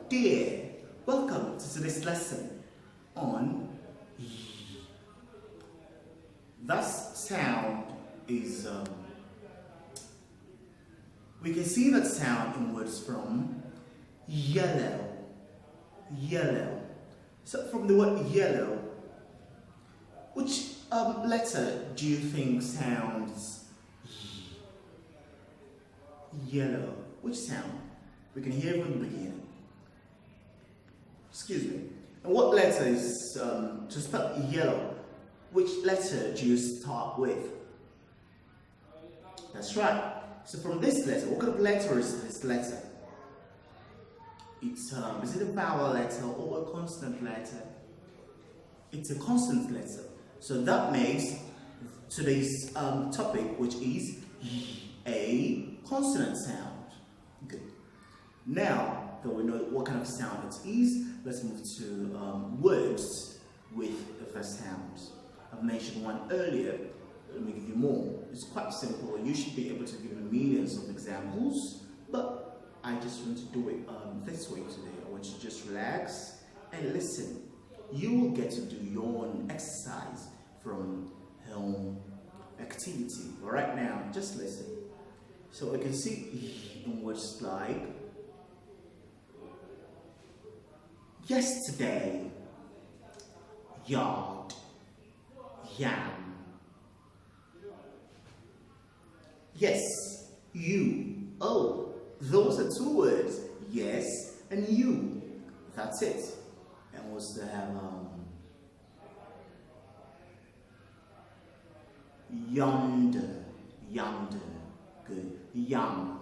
dear, welcome to today's lesson on y. That sound is, we can see that sound in words from yellow, yellow. So from the word yellow, which letter do you think sounds yellow? Which sound? We can hear from the beginning. Excuse me. And what letter is, to spell yellow, which letter do you start with? That's right. So from this letter, what kind of letter is this letter? It's, is it a vowel letter or a consonant letter? It's a consonant letter. So that makes today's topic, which is a consonant sound. Good. Now that we know what kind of sound it is, let's move to words with the sounds. I've mentioned one earlier. Let me give you more. It's quite simple. You should be able to give me millions of examples, but I just want to do it this way today. I want you to just relax and listen. You will get to do your own exercise from home activity. But right now, just listen. So I can see in words like yesterday, yard, yam. Yes, you. Oh, those are two words. Yes and you. That's it. And what's to have yonder, yonder. Good. Young.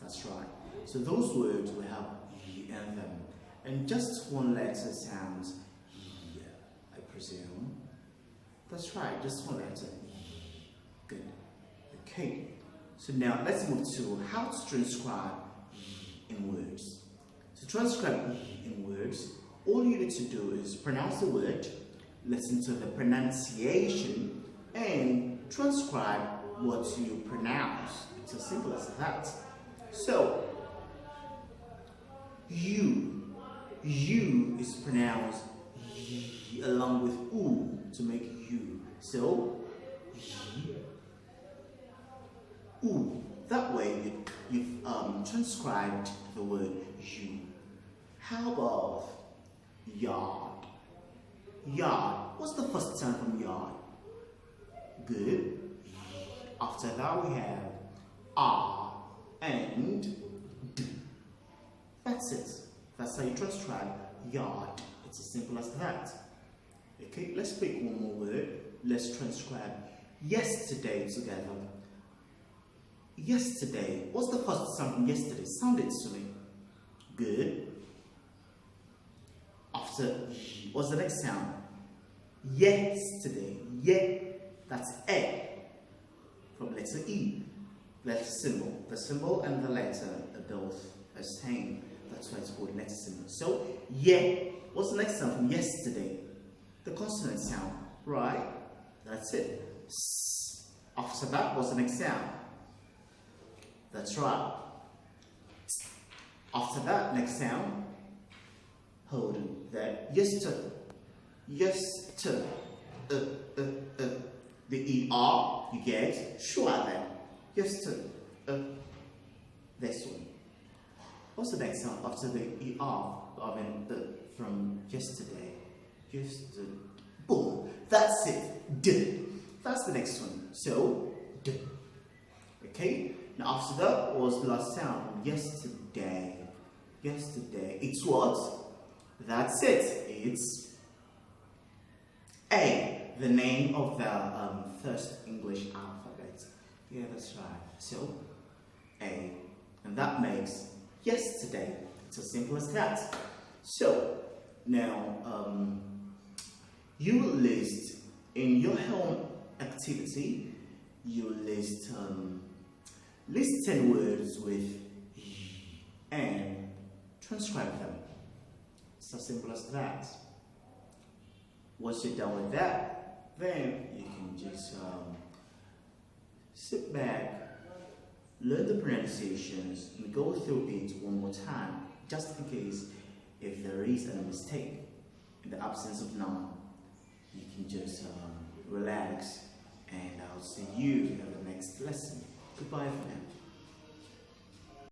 That's right. So those words will have y in them. And just one letter sounds y, I presume. That's right, just one letter. Y. Good. Okay. So now let's move to how to transcribe y in words. To transcribe y in words, all you need to do is pronounce the word, listen to the pronunciation, and transcribe what you pronounce. It's as simple as that. So, you is pronounced y along with oo to make you. So, y, oo. That way you've transcribed the word you. How about yard? Yard. What's the first sound from yard? Good. After that we have R and D. That's it. That's how you transcribe yard. It's as simple as that. Okay, let's pick one more word. Let's transcribe yesterday together. Yesterday. What's the first sound from yesterday? Sound it to me. Good. After y, what's the next sound? Yesterday. Yeah. That's A. From letter E. Letter symbol. The symbol and the letter are both the same. That's why it's called letter symbol. So, yeah. What's the next sound from yesterday? The consonant sound. Right? That's it. S. After that, what's the next sound? That's right. After that, next sound. Hold on there. Yester. Yester. The ER, you get schwa there. Yester. This one. What's the next sound after the ER? I mean, from yesterday. Yesterday. Boom. That's it. D. That's the next one. So, D. Okay? Now, after that was the last sound. Yesterday. Yesterday. It's what? That's it. It's A. The name of the first English alphabet. Yeah, that's right. So, A. And that makes yesterday. It's as simple as that. So, now, you will list in your home activity, you will list 10 words with y and transcribe them. It's as simple as that. Once you're done with that, then you can just sit back, learn the pronunciations, and go through it one more time, just in case if there is a mistake in the absence of noun, you can just relax, and I'll see you in the next lesson. Goodbye for now.